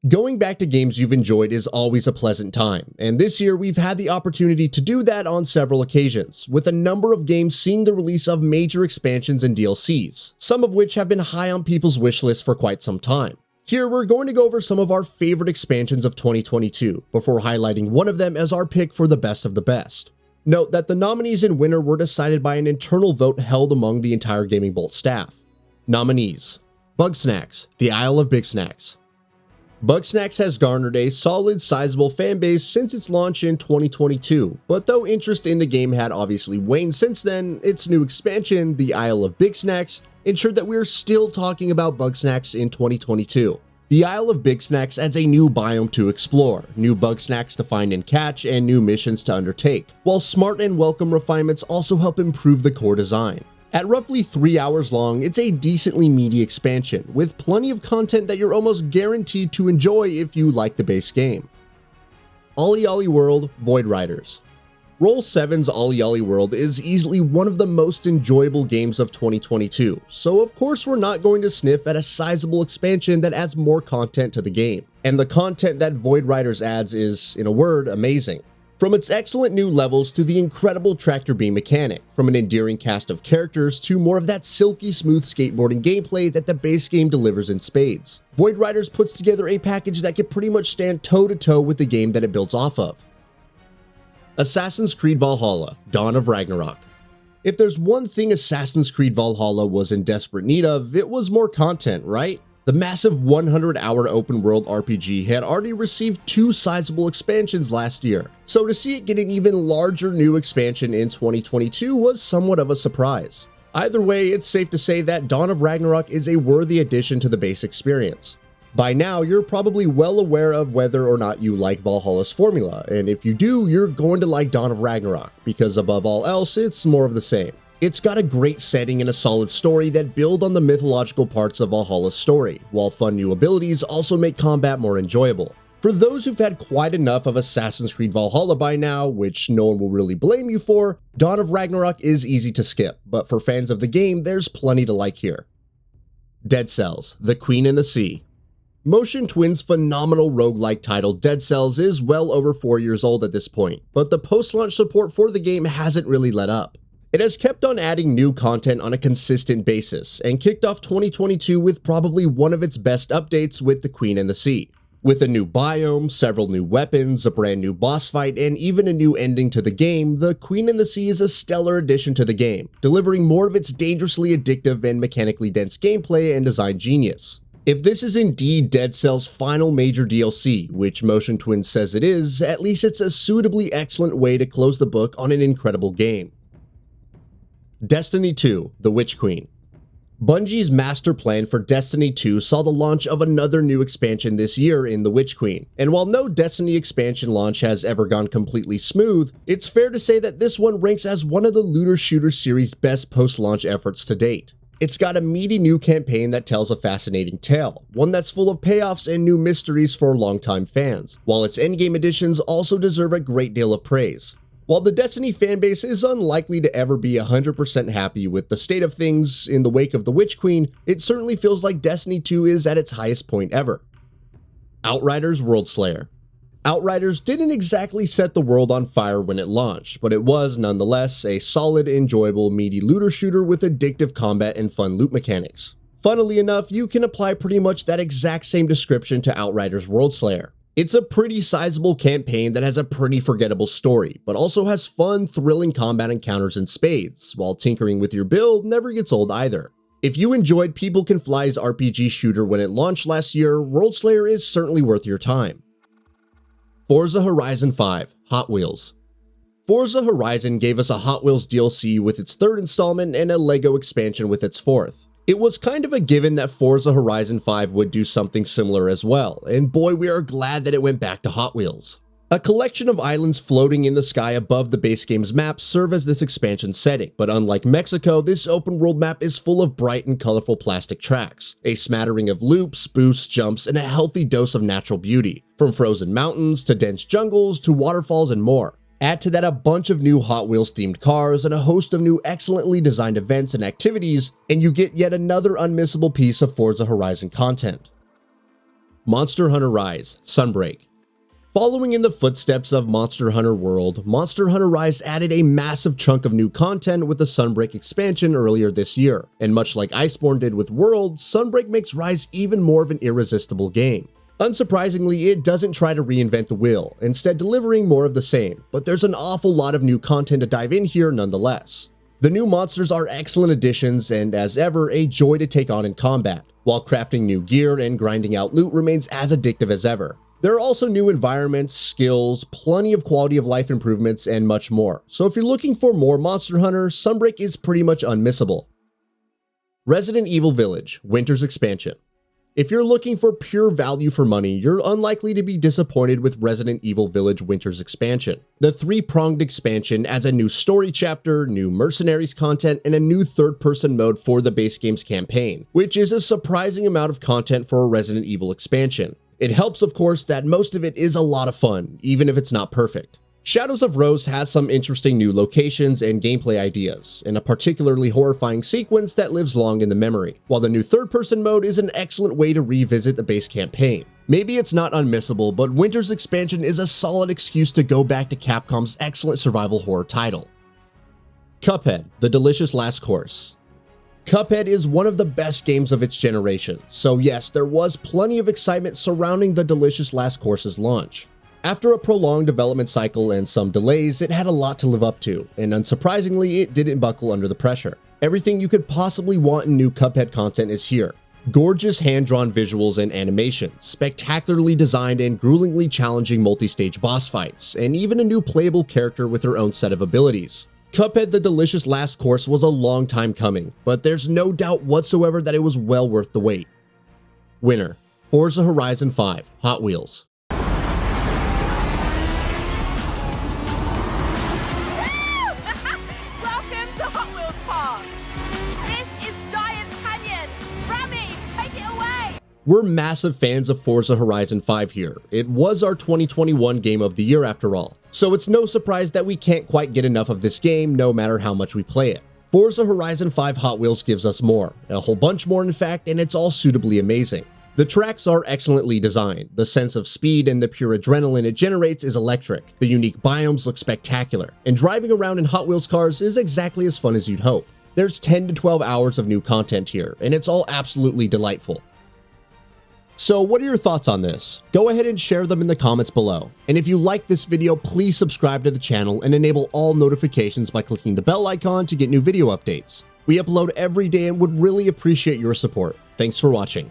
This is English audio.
Going back to games you've enjoyed is always a pleasant time, and this year we've had the opportunity to do that on several occasions, with a number of games seeing the release of major expansions and DLCs, some of which have been high on people's wish lists for quite some time. Here we're going to go over some of our favorite expansions of 2022, before highlighting one of them as our pick for the best of the best. Note that the nominees and winner were decided by an internal vote held among the entire GamingBolt staff. Nominees: Bugsnax, The Isle of Big Snacks. Bugsnax has garnered a solid, sizable fanbase since its launch in 2022, but though interest in the game had obviously waned since then, its new expansion, The Isle of Big Snacks, ensured that we're still talking about Bugsnax in 2022. The Isle of Big Snacks adds a new biome to explore, new Bugsnax to find and catch, and new missions to undertake, while smart and welcome refinements also help improve the core design. At roughly 3 hours long, it's a decently meaty expansion, with plenty of content that you're almost guaranteed to enjoy if you like the base game. Ollie Ollie World Void Riders. Roll7's Ollie Ollie World is easily one of the most enjoyable games of 2022, so of course we're not going to sniff at a sizable expansion that adds more content to the game. And the content that Void Riders adds is, in a word, amazing. From its excellent new levels to the incredible tractor beam mechanic, from an endearing cast of characters to more of that silky smooth skateboarding gameplay that the base game delivers in spades, Void Riders puts together a package that can pretty much stand toe-to-toe with the game that it builds off of. Assassin's Creed Valhalla: Dawn of Ragnarok. If there's one thing Assassin's Creed Valhalla was in desperate need of, it was more content, right? The massive 100-hour open-world RPG had already received 2 sizable expansions last year, so to see it get an even larger new expansion in 2022 was somewhat of a surprise. Either way, it's safe to say that Dawn of Ragnarok is a worthy addition to the base experience. By now, you're probably well aware of whether or not you like Valhalla's formula, and if you do, you're going to like Dawn of Ragnarok, because above all else, it's more of the same. It's got a great setting and a solid story that build on the mythological parts of Valhalla's story, while fun new abilities also make combat more enjoyable. For those who've had quite enough of Assassin's Creed Valhalla by now, which no one will really blame you for, Dawn of Ragnarok is easy to skip, but for fans of the game, there's plenty to like here. Dead Cells: The Queen and the Sea. Motion Twin's phenomenal roguelike title Dead Cells is well over 4 years old at this point, but the post-launch support for the game hasn't really let up. It has kept on adding new content on a consistent basis, and kicked off 2022 with probably one of its best updates with The Queen and the Sea. With a new biome, several new weapons, a brand new boss fight, and even a new ending to the game, The Queen and the Sea is a stellar addition to the game, delivering more of its dangerously addictive and mechanically dense gameplay and design genius. If this is indeed Dead Cells' final major DLC, which Motion Twin says it is, at least it's a suitably excellent way to close the book on an incredible game. Destiny 2: The Witch Queen. Bungie's master plan for Destiny 2 saw the launch of another new expansion this year in The Witch Queen, and while no Destiny expansion launch has ever gone completely smooth, it's fair to say that this one ranks as one of the looter shooter series' best post-launch efforts to date. It's got a meaty new campaign that tells a fascinating tale, one that's full of payoffs and new mysteries for longtime fans, while its endgame additions also deserve a great deal of praise. While the Destiny fanbase is unlikely to ever be 100% happy with the state of things in the wake of The Witch Queen, it certainly feels like Destiny 2 is at its highest point ever. Outriders Worldslayer. Outriders didn't exactly set the world on fire when it launched, but it was nonetheless a solid, enjoyable, meaty looter shooter with addictive combat and fun loot mechanics. Funnily enough, you can apply pretty much that exact same description to Outriders Worldslayer. It's a pretty sizable campaign that has a pretty forgettable story, but also has fun, thrilling combat encounters in spades, while tinkering with your build never gets old either. If you enjoyed People Can Fly's RPG shooter when it launched last year, Worldslayer is certainly worth your time. Forza Horizon 5: Hot Wheels. Forza Horizon gave us a Hot Wheels DLC with its 3rd installment and a LEGO expansion with its 4th. It was kind of a given that Forza Horizon 5 would do something similar as well, and boy, we are glad that it went back to Hot Wheels. A collection of islands floating in the sky above the base game's map serve as this expansion setting, but unlike Mexico, this open world map is full of bright and colorful plastic tracks, a smattering of loops, boosts, jumps, and a healthy dose of natural beauty, from frozen mountains to dense jungles to waterfalls and more. Add to that a bunch of new Hot Wheels themed cars and a host of new excellently designed events and activities, and you get yet another unmissable piece of Forza Horizon content. Monster Hunter Rise: Sunbreak. Following in the footsteps of Monster Hunter World, Monster Hunter Rise added a massive chunk of new content with the Sunbreak expansion earlier this year, and much like Iceborne did with World, Sunbreak makes Rise even more of an irresistible game. Unsurprisingly, it doesn't try to reinvent the wheel, instead delivering more of the same, but there's an awful lot of new content to dive in here nonetheless. The new monsters are excellent additions and, as ever, a joy to take on in combat, while crafting new gear and grinding out loot remains as addictive as ever. There are also new environments, skills, plenty of quality of life improvements, and much more, so if you're looking for more Monster Hunter, Sunbreak is pretty much unmissable. Resident Evil Village: Winter's Expansion. If you're looking for pure value for money, you're unlikely to be disappointed with Resident Evil Village Winter's Expansion. The three-pronged expansion adds a new story chapter, new mercenaries content, and a new third-person mode for the base game's campaign, which is a surprising amount of content for a Resident Evil expansion. It helps, of course, that most of it is a lot of fun, even if it's not perfect. Shadows of Rose has some interesting new locations and gameplay ideas, and a particularly horrifying sequence that lives long in the memory, while the new third-person mode is an excellent way to revisit the base campaign. Maybe it's not unmissable, but Winter's Expansion is a solid excuse to go back to Capcom's excellent survival horror title. Cuphead: The Delicious Last Course. Cuphead is one of the best games of its generation, so yes, there was plenty of excitement surrounding The Delicious Last Course's launch. After a prolonged development cycle and some delays, it had a lot to live up to, and unsurprisingly, it didn't buckle under the pressure. Everything you could possibly want in new Cuphead content is here. Gorgeous hand-drawn visuals and animations, spectacularly designed and gruelingly challenging multi-stage boss fights, and even a new playable character with her own set of abilities. Cuphead: The Delicious Last Course was a long time coming, but there's no doubt whatsoever that it was well worth the wait. Winner: Forza Horizon 5: Hot Wheels. We're massive fans of Forza Horizon 5 here. It was our 2021 Game of the Year after all, so it's no surprise that we can't quite get enough of this game no matter how much we play it. Forza Horizon 5 Hot Wheels gives us more, a whole bunch more in fact, and it's all suitably amazing. The tracks are excellently designed, the sense of speed and the pure adrenaline it generates is electric, the unique biomes look spectacular, and driving around in Hot Wheels cars is exactly as fun as you'd hope. There's 10 to 12 hours of new content here, and it's all absolutely delightful. So what are your thoughts on this? Go ahead and share them in the comments below. And if you like this video, please subscribe to the channel and enable all notifications by clicking the bell icon to get new video updates. We upload every day and would really appreciate your support. Thanks for watching.